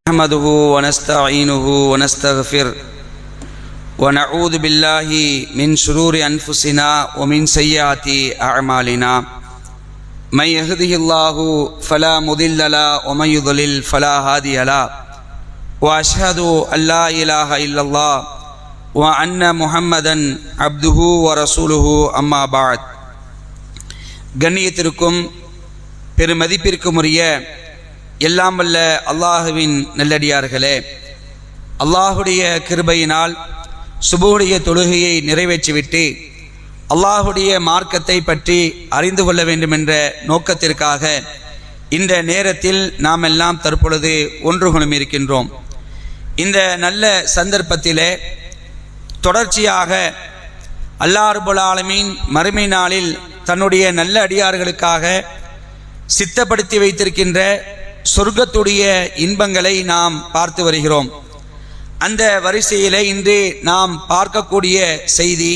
نحمده ونستعينه ونستغفر ونعوذ بالله من شرور أنفسنا ومن سيئات أعمالنا من يهده الله فلا مضل له ومن يضلل فلا هادي له وأشهد أن لا إله إلا الله وأن محمدا عبده ورسوله أما بعد. கண்ணியத்திற்கும் பெருமதிப்பிற்கும் உரிய எல்லாம் வல்ல அல்லாஹுவின் நல்லடியார்களே, அல்லாஹுடைய கிருபையினால் சுபூடைய தொழுகையை நிறைவேற்றிவிட்டு அல்லாஹுடைய மார்க்கத்தை பற்றி அறிந்து கொள்ள வேண்டும் என்ற நோக்கத்திற்காக இந்த நேரத்தில் நாம் எல்லாம் தற்பொழுது ஒன்று குழுமியிருக்கின்றோம். இந்த நல்ல சந்தர்ப்பத்திலே தொடர்ச்சியாக அல்லாஹ் ரப்பல் ஆலமீன் மறுமை நாளில் தன்னுடைய நல்ல அடியார்களுக்காக சித்தப்படுத்தி வைத்திருக்கின்ற சொர்க்கத்துடைய இன்பங்களை நாம் பார்த்து வருகிறோம். அந்த வரிசையிலே இன்று நாம் பார்க்கக்கூடிய செய்தி,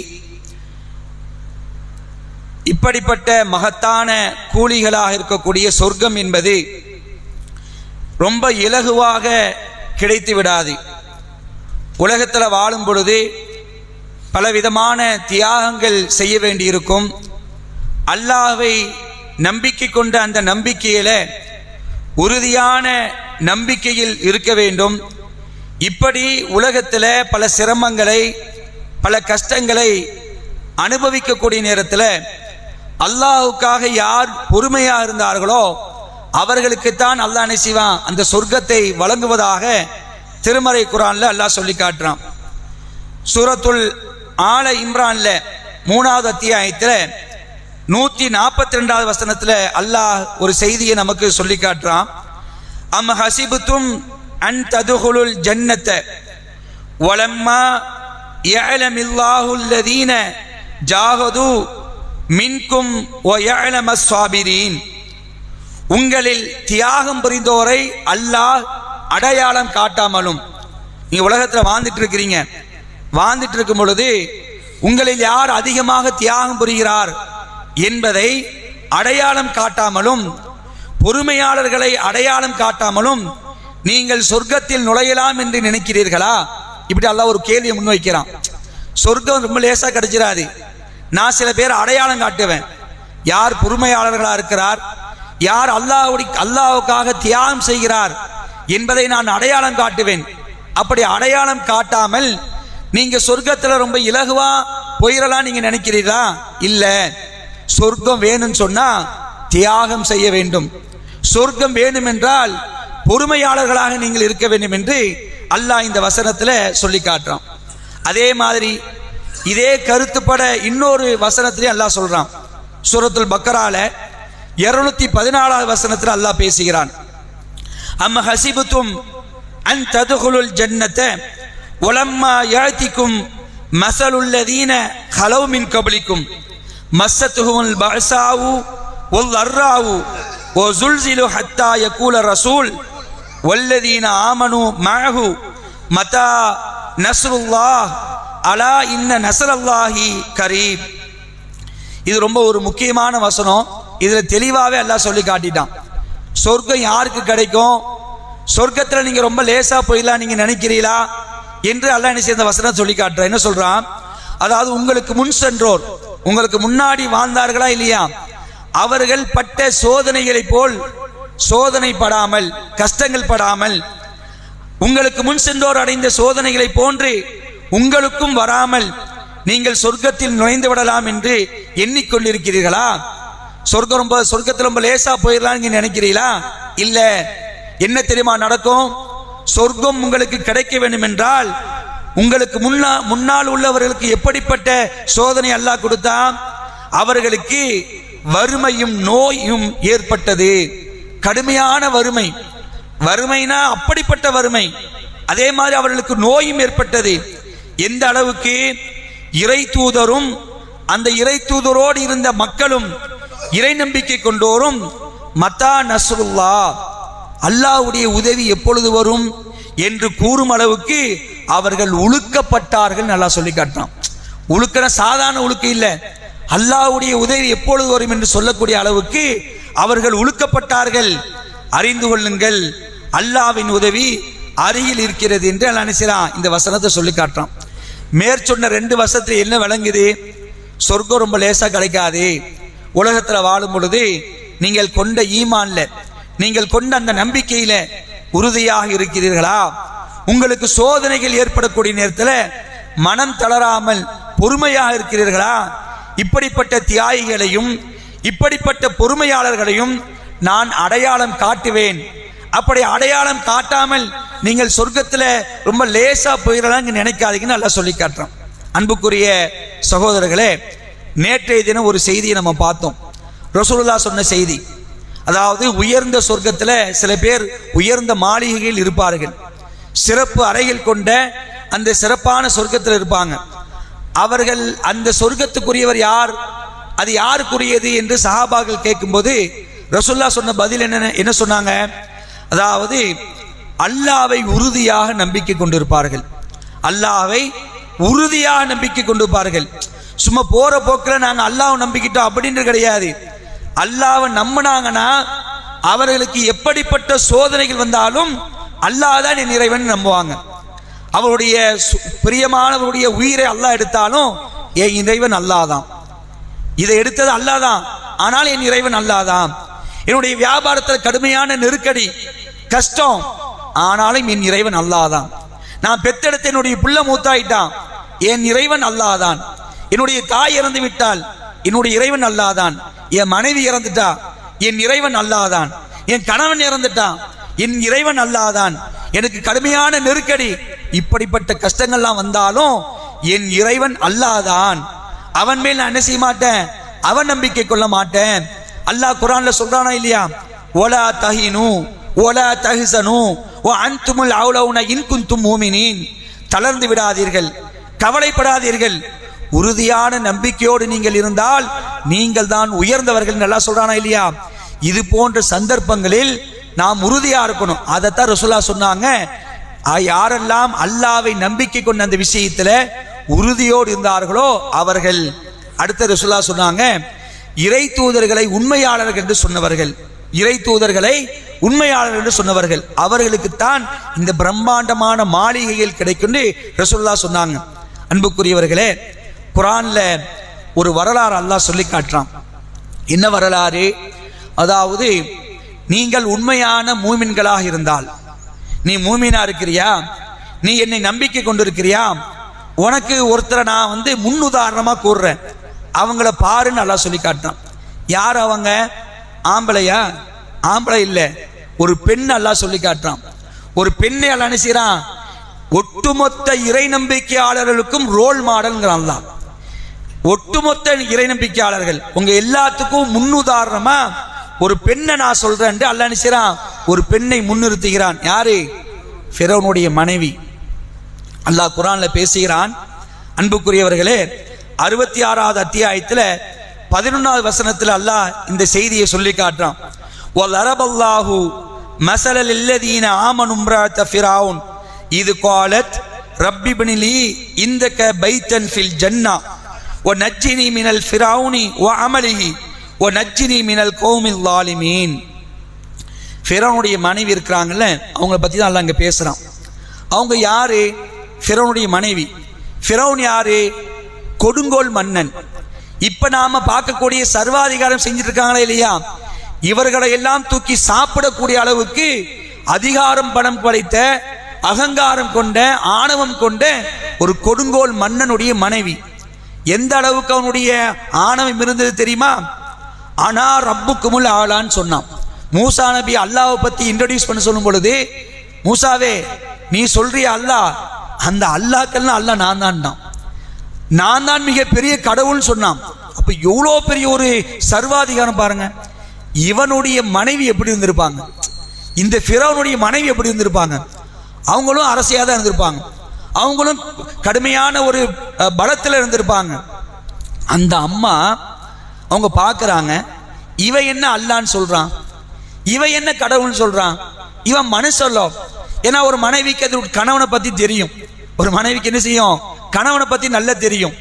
இப்படிப்பட்ட மகத்தான கூலிகளாக இருக்கக்கூடிய சொர்க்கம் என்பது ரொம்ப இலகுவாக கிடைத்து விடாது. உலகத்தில் வாழும் பொழுது பலவிதமான தியாகங்கள் செய்ய வேண்டியிருக்கும். அல்லாஹ்வை நம்பிக்கை கொண்ட அந்த நம்பிக்கையில உறுதியான நம்பிக்கையில் இருக்க வேண்டும். இப்படி உலகத்தில் பல சிரமங்களை பல கஷ்டங்களை அனுபவிக்கக்கூடிய நேரத்தில் அல்லாஹுக்காக யார் பொறுமையாக இருந்தார்களோ அவர்களுக்குத்தான் அல்லாஹ் என்ன செய்வான், அந்த சொர்க்கத்தை வழங்குவதாக திருமறை குர்ஆன்ல அல்லாஹ் சொல்லி காட்டுறான். சூரத்துல் ஆல இம்ரான்ல 3வது அத்தியாயத்தில் 142வது வசனத்துல அல்லாஹ் ஒரு செய்தியை நமக்கு சொல்லி காட்டுறான். அம் ஹசிபுத்தும் அன் ததுகுலுல் ஜன்னத வலம்மா யஅலமில்லாஹு அல்லதீன ஜாஹது மின்கும் வ யஅலமஸ் ஸாபிரீன். உங்களில் தியாகம் புரிந்தோரை அல்லாஹ் அடையாளம் காட்டாமலும், நீங்க உலகத்துல வாழ்ந்துட்டு இருக்கும் பொழுது உங்களில் யார் அதிகமாக தியாகம் புரிகிறார் என்பதை அடையாளம் காட்டாமலும், பொறுமையாளர்களை அடையாளம் காட்டாமலும் நீங்கள் சொர்க்கத்தில் நுழையலாம் என்று நினைக்கிறீர்களா? இப்படி அல்லாஹ் ஒரு கேள்வியை முன்வைக்கிறான். சொர்க்கம் ரொம்ப லேசா கிடைச்சிடாது. நான் சில பேர் அடையாளம் காட்டுவேன். யார் பொறுமையாளர்களா இருக்கிறார், யார் அல்லாஹ்வுக்காக தியாகம் செய்கிறார் என்பதை நான் அடையாளம் காட்டுவேன். அப்படி அடையாளம் காட்டாமல் நீங்க சொர்க்கத்துல ரொம்ப இலகுவா போயிடலாம் நீங்க நினைக்கிறீர்களா? இல்ல, சொர்க்கம் வேணும்னு சொன்னா தியாகம் செய்ய வேண்டும். சொர்க்கம் வேணும் என்றால் பொறுமையாளர்களாக நீங்கள் இருக்க வேண்டும் என்று அல்லாஹ் இந்த வசனத்துல சொல்லி காட்டுறான். அதே மாதிரி இதே கருத்துப்பட இன்னொரு வசனத்திலே அல்லாஹ் சொல்றான். சூரத்துல் பக்கரால 214வது வசனத்தில் அல்லாஹ் பேசுகிறான். அம் ஹசிபுத்தும் அன் ததுகுலுல் ஜன்னத வலம்மா யாத்திக்கும் மஸலுல்லதீன ஹலவ் மின் கப்லிக்கும் மஸ்ஸத்துஹுல் பஅஸாஉ வல் ضراء وزلزلوا حتى يقول الرسول والذين آمنوا معه متى نصر الله ألا إن نصر الله قريب. இது ரொம்ப ஒரு முக்கியமான வசனம். இதுல தெளிவாவே அல்லாஹ் சொல்லி காட்டிட்டான். சொர்க்கம் யாருக்கு கிடைக்கும், சொர்க்கத்துல நீங்க ரொம்ப லேசா போயிடலாம் நீங்க நினைக்கிறீங்களா என்று அல்லாஹ் என்ன செய்த வசனம் சொல்லி காட்டுறான். என்ன சொல்றான்? அதாவது உங்களுக்கு முன் சென்றோர், உங்களுக்கு முன்னாடி வாழ்ந்தார்களா இல்லையா, அவர்கள் பட்ட சோதனைகளை போல் சோதனைப்படாமல் கஷ்டங்கள் படாமல், உங்களுக்கு முன் சென்றோர் அடைந்த சோதனைகளை போன்று உங்களுக்கும் வராமல் நீங்கள் சொர்க்கத்தில் நுழைந்து விடலாம் என்று எண்ணிக்கொண்டிருக்கிறீர்களா? சொர்க்கத்தில் ரொம்ப லேசா போயிடலாம் நீங்க நினைக்கிறீங்களா? இல்ல, என்ன தெரியுமா நடக்கும்? சொர்க்கம் உங்களுக்கு கிடைக்க வேண்டும் என்றால் உங்களுக்கு முன்னால் உள்ளவர்களுக்கு எப்படிப்பட்ட சோதனை அல்லாஹ் கொடுத்தான்? அவர்களுக்கு வறுமையும் நோயும் ஏற்பட்டது. கடுமையான வறுமை, வறுமைனா அப்படிப்பட்ட வறுமை. அதே மாதிரி அவர்களுக்கு நோயும் ஏற்பட்டது. எந்த அளவுக்கு? இறை தூதரும் அந்த இறை தூதரோடு இருந்த மக்களும் இறை நம்பிக்கை கொண்டோரும் மத்தா நஸ்ருல்லாஹ், அல்லாஹ்வுடைய உதவி எப்பொழுது வரும் என்று கூறும் அளவுக்கு அவர்கள் உழுக்கப்பட்டார்கள். நல்லா சொல்லி காட்டான். உழுக்கிற சாதாரண உழுக்கு இல்ல, அல்லாஹ்வுடைய உதவி எப்பொழுது வரும் என்று சொல்லக்கூடிய அளவுக்கு அவர்கள் உழுக்கப்பட்டார்கள். அறிந்து கொள்ளுங்கள், அல்லாஹ்வின் உதவி அருகில் இருக்கிறது என்று அல்லாஹ் நினைச்சான் இந்த வசனத்தை சொல்லி காட்டுறான். மேற்சொன்ன 2 வசனத்தில் என்ன விளங்குது? சொர்க்கம் ரொம்ப லேசா கிடைக்காது. உலகத்தில் வாழும் பொழுது நீங்கள் கொண்ட ஈமான்ல, நீங்கள் கொண்ட அந்த நம்பிக்கையில உறுதியாக இருக்கிறீர்களா? உங்களுக்கு சோதனைகள் ஏற்படக்கூடிய நேரத்தில் மனம் தளராமல் பொறுமையாக இருக்கிறீர்களா? இப்படிப்பட்ட தியாகிகளையும் இப்படிப்பட்ட பொறுமையாளர்களையும் நான் அடையாளம் காட்டுவேன். அப்படி அடையாளம் காட்டாமல் நீங்கள் சொர்க்கத்தில் ரொம்ப லேசா போயிடலாம் நினைக்காதீங்கன்னு நல்லா சொல்லி காட்டுறோம். அன்புக்குரிய சகோதரர்களே, நேற்றைய தினம் ஒரு செய்தியை நம்ம பார்த்தோம். ரசூலுல்லாஹ் சொன்ன செய்தி, அதாவது உயர்ந்த சொர்க்கத்தில் சில பேர் உயர்ந்த மாளிகையில் இருப்பார்கள், சிறப்பு அறைகள் கொண்ட அந்த சிறப்பான சொர்க்கத்தில் இருப்பாங்க. அவர்கள் அந்த சொர்க்கத்துக்குரியவர் யார், அது யாருக்குரியது என்று சஹாபாக்கள் கேட்கும்போது ரசூலுல்லாஹ் சொன்ன பதில் என்ன சொன்னாங்க? அதாவது அல்லாஹ்வை உறுதியாக நம்பிக்கை கொண்டிருப்பார்கள். அல்லாஹ்வை உறுதியாக நம்பிக்கை கொண்டிருப்பார்கள். சும்மா போற போக்கில் நாங்கள் அல்லாஹ்வை நம்பிக்கிட்டோம் அப்படின்னு கிடையாது. அல்லாஹ்வை நம்பினாங்கன்னா அவர்களுக்கு எப்படிப்பட்ட சோதனைகள் வந்தாலும் அல்லாஹ் தான் என் இறைவன் நம்புவாங்க. அவருடைய பிரியமானவருடைய உயிரை அல்லாஹ் எடுத்தாலும் என் இறைவன் அல்லாஹ் தான், இதை எடுத்தது அல்லாஹ் தான், ஆனால் என் இறைவன் அல்லாஹ் தான். என்னுடைய வியாபாரத்தில் கடுமையான நெருக்கடி கஷ்டம், ஆனாலும் என் இறைவன் அல்லாஹ் தான். நான் பெத்தெடுத்த என்னுடைய பிள்ளை மூத்தாயிட்டான், என் இறைவன் அல்லாஹ் தான். என்னுடைய தாய் இறந்து விட்டால் என்னுடைய இறைவன் அல்லாஹ் தான். என் மனைவி இறந்துட்டா என் இறைவன் அல்லாஹ் தான். என் கணவன் இறந்துட்டான் என் இறைவன் அல்லாஹ் தான். எனக்கு கடுமையான நெருக்கடி, இப்படிப்பட்ட கஷ்டங்கள்லாம் வந்தாலும் என் இறைவன் அல்லாஹ் தான். அவன் மேல் நான் என்ன செய்ய மாட்டேன், அவன் நம்பிக்கை கொள்ள மாட்டேன். அல்லாஹ் குர்ஆன்ல சொல்றானா இல்லையா? வலா தஹினு வலா தஹ்சனு வ அன்துமுல் அவுலவுன இன் குன்தும் முஃமினீன். தளர்ந்து விடாதீர்கள், கவலைப்படாதீர்கள், உறுதியான நம்பிக்கையோடு நீங்கள் இருந்தால் நீங்கள் தான் உயர்ந்தவர்கள் நல்லா சொல்றானா இல்லையா? இது போன்ற சந்தர்ப்பங்களில் நாம் உறுதியா இருக்கணும். அதைத்தான் ரசூலுல்லாஹ் சொன்னாங்க. யாரெல்லாம் அல்லாஹ்வை நம்பிக்கை கொண்ட அந்த விஷயத்துல உறுதியோடு இருந்தார்களோ அவர்கள், அடுத்த ரசூலுல்லாஹ் சொன்னாங்க, இறை தூதர்களை உண்மையாளர்கள் என்று சொன்னவர்கள், இறை தூதர்களை உண்மையாளர்கள் என்று சொன்னவர்கள் அவர்களுக்குத்தான் இந்த பிரம்மாண்டமான மாளிகைகள் கிடைக்கும் ரசூலுல்லாஹ் சொன்னாங்க. அன்புக்குரியவர்களே, குர்ஆன்ல ஒரு வரலாறு அல்லாஹ் சொல்லி காட்டுறான். என்ன வரலாறு? அதாவது நீங்கள் உண்மையான மூமின்களாக இருந்தால், நீ மூமினா இருக்கிறியா, நீ என்னை நம்பிக்கை கொண்டிருக்கிறியா, உனக்கு ஒருத்தரை நான் முன்னுதாரணமா கூறுறேன், அவங்கள பாருன்னு அல்லாஹ் சொல்லி காட்டுறான். யார் அவங்க? ஆம்பளையா? ஆம்பளை இல்லை, ஒரு பெண் அல்லாஹ் சொல்லி காட்டுறான். ஒரு பெண்ணை அல்லாஹ் நினைச்சான் ஒட்டுமொத்த இறை நம்பிக்கையாளர்களுக்கும் ரோல் மாடல்ங்கிறான் அல்லாஹ். ஒட்டுமொத்த இறை நம்பிக்கையாளர்கள் உங்க எல்லாத்துக்கும் முன்னுதாரணமா ஒரு பெண்ணை நான் சொல்றேன் அல்லாஹ் நினைச்சான். ஒரு பெண்ணை முன்னிறுத்துகிறான். யாரு? ஃபிரௌனுடைய மனைவி. அல்லாஹ் குர்ஆன்ல பேசுகிறான். அன்புக்குரியவர்களே, 66வது அத்தியாயத்தில் 11வது வசனத்தில் அல்லாஹ் இந்த செய்தியை சொல்லி காட்டுறான். வலரபல்லாஹு மஸலல் லல்லதீன ஆமனு இம்ராஅத ஃபிரௌன் இது காலத் ரப்பி இப்னிலி இந்தக பைத்தன் ஃபில் ஜன்னா வ நஜ்ஜினி மினல் ஃபிரௌனி வ அமலிஹி வ நஜ்ஜினி மினல் கௌமில் ஸாலிமீன். ஃபிரௌனுடைய மனைவி இருக்கிறாங்கல்ல, அவங்கள பத்தி தான் அல்லாஹ் இங்க பேசுறான். அவங்க யாரு? ஃபிரௌனுடைய மனைவி. ஃபிரௌன் யாரு? கொடுங்கோல் மன்னன். இப்ப நாம பார்க்கக்கூடிய சர்வாதிகாரம் செஞ்சிட்டு இருக்காங்களா இல்லையா, இவர்களை எல்லாம் தூக்கி சாப்பிடக்கூடிய அளவுக்கு அதிகாரம் பணம் படைத்த, அகங்காரம் கொண்ட, ஆணவம் கொண்ட ஒரு கொடுங்கோல் மன்னனுடைய மனைவி. எந்த அளவுக்கு அவனுடைய ஆணவம் இருந்தது தெரியுமா? ஆனா ரப்புக்குமுல் ஆளான்னு சொன்னான். மூசா நபி அல்லாஹ்வை பத்தி இன்ட்ரோடியூஸ் பண்ண சொல்லும் பொழுது, மூசாவே நீ சொல்றிய அல்லாஹ், அந்த அல்லாஹ்க்கெல்லாம் அல்லாஹ் நான் தான், நான் தான் மிக பெரிய கடவுள்னு சொன்னான். அப்ப எவ்வளோ பெரிய ஒரு சர்வாதிகாரம் பாருங்க. இவனுடைய மனைவி எப்படி இருந்திருப்பாங்க, இந்த ஃபிரௌனுடைய மனைவி எப்படி இருந்திருப்பாங்க? அவங்களும் அரசியாக தான் இருந்திருப்பாங்க, அவங்களும் கடுமையான ஒரு பலத்தில் இருந்திருப்பாங்க. அந்த அம்மா அவங்க பார்க்குறாங்க, இவன் என்ன அல்லான்னு சொல்றான், இவன் என்ன கடவுள்னு சொல்றான், இவன் மனுஷல்லோ. ஏன்னா ஒரு மனைவிக்கு அது கணவனை பத்தி தெரியும். ஒரு மனைவிக்கு என்ன செய்யும்? கணவனை பத்தி நல்லா தெரியும்.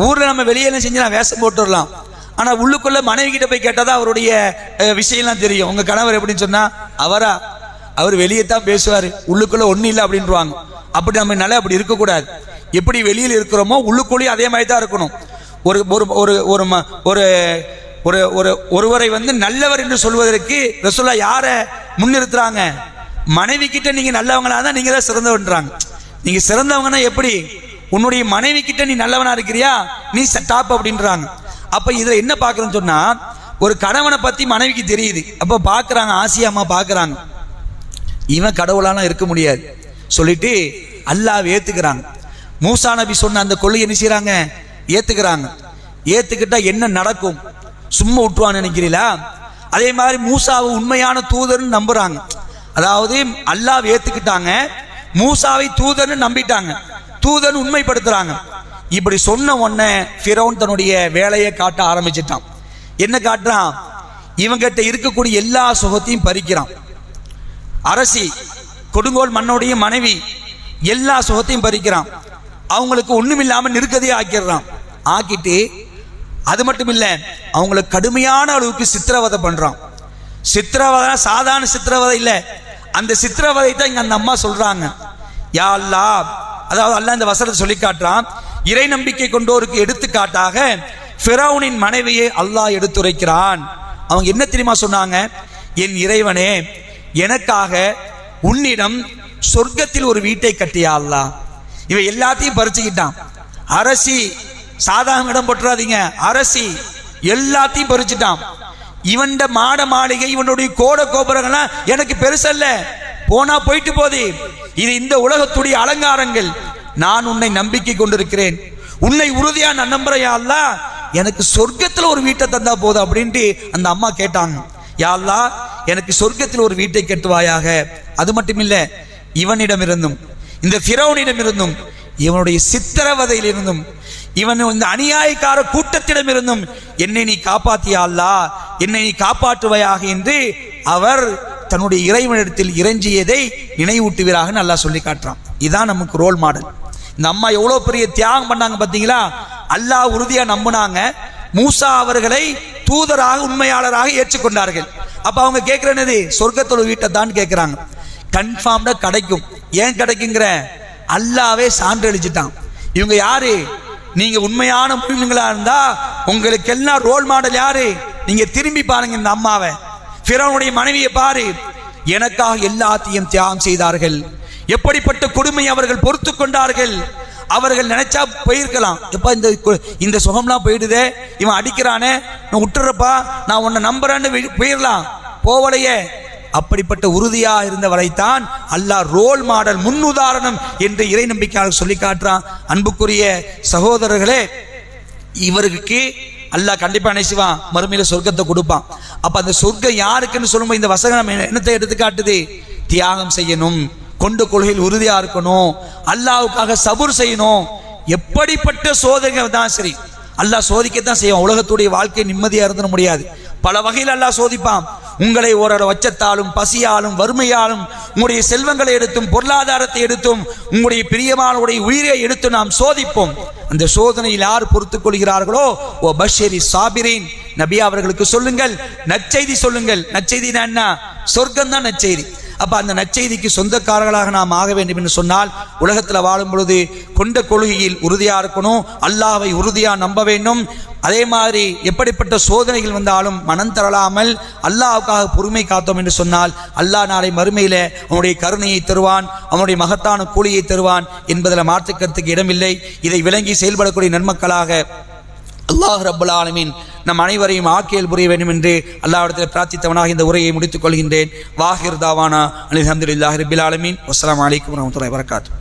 ஊர்ல நம்ம வெளியெல்லாம் செஞ்சு நான் வேஷம் போட்டு வரலாம், ஆனா உள்ளுக்குள்ள மனைவி கிட்ட போய் கேட்டாதான் அவருடைய விஷயம்லாம் தெரியும். உங்க கணவர் எப்படின்னு சொன்னா, அவரா அவர் வெளியே தான் பேசுவார், உள்ளுக்குள்ள ஒன்றும் இல்லை அப்படின்றாங்க. அப்படி நம்ம நல்லா அப்படி இருக்கக்கூடாது. எப்படி வெளியில் இருக்கிறோமோ உள்ளுக்குள்ளேயும் அதே மாதிரி தான் இருக்கணும். ஒரு ஒரு ஒரு ஒரு ஒரு ஒரு ஒருவரை நல்லவர் என்று சொல்வதற்கு ரசூலுல்லாஹ் யாரை முன்னிறுத்துறாங்க? மனைவி கிட்ட நீங்க நல்லவங்களா தான் நீங்க தான் சிறந்தவன்றாங்க. நீங்க சிறந்தவங்கன்னா எப்படி? உன்னுடைய மனைவி கிட்ட நீ நல்லவனா இருக்கிறியா, நீ டாப் அப்படின்றாங்க. அப்ப இதுல என்ன பாக்குறோம்னு சொன்னா, ஒரு கணவனை பத்தி மனைவிக்கு தெரியுது. அப்ப பாக்குறாங்க, ஆசியாமா பாக்குறாங்க, இவன் கடவுளாலாம் இருக்க முடியாது சொல்லிட்டு அல்லாஹ் ஏத்துக்கிறாங்க. மூசா நபி சொன்ன அந்த கொள்ளையை என்ன செய்யறாங்க? ஏத்துக்கிறாங்க. ஏத்துக்கிட்டா என்ன நடக்கும்? சும்மா விட்டுவான்னு நினைக்கிறீங்களா? அதே மாதிரி மூசாவை உண்மையான தூதர்னு நம்புறாங்க. அதாவது அல்லாஹ் ஏத்துக்கிட்டாங்க, மூசாவை தூதர்னு நம்பிட்டாங்க, தூதர்னு உண்மைப்படுத்துறாங்க. இப்படி சொன்ன உடனே ஃபிரௌன் தன்னுடைய வேலையை காட்ட ஆரம்பிச்சிட்டான். என்ன காட்டுறான்? இவங்கிட்ட இருக்கக்கூடிய எல்லா சுகத்தையும் பறிக்கிறான். அரசி, கொடுங்கோல் மன்னோடைய மனைவி, எல்லா சுகத்தையும் பறிக்கிறான். அவங்களுக்கு ஒண்ணுமில்லாம நிற்கதையே ஆக்கிடுறான். ஆக்கிட்டு அது மட்டும் இல்ல, அவங்களுக்கு கடுமையான அளவுக்கு சித்திரவதை பண்றான். சித்திரவதை சாதாரண சித்திரவதை இல்ல, அந்த சித்திரவதை தான் இங்க அந்த அம்மா சொல்றாங்க, யா அல்லாஹ். அதாவது அல்லாஹ் இந்த வசனத்தை சொல்லி காட்டுறான், இறை நம்பிக்கை கொண்டோருக்கு எடுத்துக்காட்டாக ஃபிரௌனின் மனைவியை அல்லாஹ் எடுத்துரைக்கிறான். அவங்க என்ன தெரியுமா சொன்னாங்க? என் இறைவனே, எனக்காக உன்னிடம் சொர்க்கத்தில் ஒரு வீட்டை கட்டியா அல்லாஹ். இவன் எல்லாத்தையும் பறிச்சுக்கிட்டான். அரசி, சாதாரண இடம் போட்டுறாதீங்க, அரசி எல்லாத்தையும் பறிச்சுட்டான். இவன் மாட மாளிகை, இவனுடைய கோட கோபுரங்கள்லாம் எனக்கு பெருசல்ல, போனா போயிட்டு போதே, இது இந்த உலகத்துடைய அலங்காரங்கள். நான் உன்னை நம்பிக்கை கொண்டிருக்கிறேன், உன்னை உறுதியா நான் நம்புறேன் யா அல்லாஹ், எனக்கு சொர்க்கத்தில் ஒரு வீட்டை தந்தா போதும் அப்படின்ட்டு அந்த அம்மா கேட்டாங்க. யா அல்லாஹ், எனக்கு சொர்க்கத்தில் ஒரு வீட்டை கட்டுவாயாக. அது மட்டும் இல்ல, இவனிடமிருந்தும் இந்த ஃபிரௌனிடமிருந்தும் இவனுடைய சித்திரவதையிலிருந்தும் இவன் இந்த அநியாயக்கார கூட்டத்திடமிருந்தும் என்னை நீ காப்பாத்தியா அல்லாஹ், என்னை நீ காப்பாற்றுவையாக என்று அவர் தன்னுடைய இறைவனிடத்தில் இறைஞ்சியதை நினைவூட்டுவீராக நல்லா சொல்லி காட்டுறான். இதுதான் நமக்கு ரோல் மாடல். இந்த அம்மா எவ்வளவு பெரிய தியாகம் பண்ணாங்க பாத்தீங்களா? அல்லாஹ் உறுதியா நம்பினாங்க, மூசா அவர்களை தூதராக உண்மையாளராக ஏற்றுக்கொண்டார்கள். அப்ப அவங்க கேட்கிறனது சொர்க்கத்தோட வீட்டை தான் கேட்கிறாங்க. கன்ஃபார்ம்டா கிடைக்கும். ஏன் கிடைக்குங்கிற? அல்லாவே சான்றளிச்சிட்டான். இவங்க யாரு? நீங்க உண்மையான முஸ்லிம்களா இருந்தா உங்களுக்கு எல்லாம் ரோல் மாடல் யாரு? நீங்க திரும்பி பாருங்க இந்த அம்மாவை, ஃபிரௌனுடைய மனைவியை பாரு. எனக்காக எல்லாத்தையும் தியாகம் செய்தார்கள். எப்படிப்பட்ட கொடுமை அவர்கள் பொறுத்து கொண்டார்கள். அவர்கள் நினைச்சா போயிருக்கலாம், எப்ப இந்த சுகம்லாம் போயிடுதே, இவன் அடிக்கிறானே, நான் விட்டுறப்பா, நான் உன்னை நம்புறேன்னு போயிடலாம், போவலையே. அப்படிப்பட்ட உறுதியா இருந்தவரைத்தான் அல்லாஹ் ரோல் மாடல், முன்னுதாரணம் என்று இறை நம்பிக்கையாளர் சொல்லி காட்டுறான். அன்புக்குரிய சகோதரர்களே, இவருக்கு அல்லாஹ் கண்டிப்பா நினைச்சுவான், மறுமையில சொர்க்கத்தை கொடுப்பான். அப்ப அந்த சொர்க்கம் யாருக்குன்னு சொல்லும்போது இந்த வசனம் என்னத்தை எடுத்து காட்டுது? தியாகம் செய்யணும், கொண்டு கொள்கையில் உறுதியா இருக்கணும், அல்லாஹ்வுக்காக சபூர் செய்யணும். எப்படிப்பட்ட சோதனை தான் சரி, அல்லாஹ் சோதிக்கத்தான் செய்வான். உலகத்துடைய வாழ்க்கை நிம்மதியா இருந்துட முடியாது. பல வகையில் அல்லாஹ் சோதிப்பான். உங்களை ஒரு வச்சத்தாலும், பசியாலும், வறுமையாலும், உங்களுடைய செல்வங்களை எடுத்தும், பொருளாதாரத்தை எடுத்தும், உங்களுடைய பிரியமானவருடைய உயிரை எடுத்து நாம் சோதிப்போம். அந்த சோதனையில் யார் பொறுத்துக் கொள்கிறார்களோ, ஓ பஷரி சாபிரின், நபி அவர்களுக்கு சொல்லுங்கள், நற்செய்தி சொல்லுங்கள். நற்செய்தி என்ன? சொர்க்கம் தான் நற்செய்தி. அப்ப அந்த நற்செய்திக்கு சொந்தக்காரர்களாக நாம் ஆக வேண்டும் என்று சொன்னால், உலகத்தில் வாழும் பொழுது கொண்ட கொள்கையில் உறுதியா இருக்கணும், அல்லாஹ்வை உறுதியா நம்ப வேண்டும். அதே மாதிரி எப்படிப்பட்ட சோதனைகள் வந்தாலும் மனம் தரலாமல் அல்லாஹ்வுக்காக பொறுமை காத்தோம் என்று சொன்னால், அல்லாஹ் நாளை மறுமையில அவனுடைய கருணையை தருவான், அவனுடைய மகத்தான கூலியை தருவான் என்பதில் மாற்றுக்கருத்துக்கு இடமில்லை. இதை விளங்கி செயல்படக்கூடிய நன்மக்களாக அல்லாஹ் ரப்பல் ஆலமீன் நம் அனைவரையும் ஆக்கியல் புரிய வேண்டும் என்று அல்லாஹ்விடத்தில் பிரார்த்தித்தவனாக இந்த உரையை முடித்துக் கொள்கின்றேன். வாஹிர் தாவானா அல்ஹம்துலில்லாஹி ரப்பில் ஆலமீன். வஸ்ஸலாமு அலைக்கும் வரஹ்மத்துல்லாஹி வபரகாத்துஹு.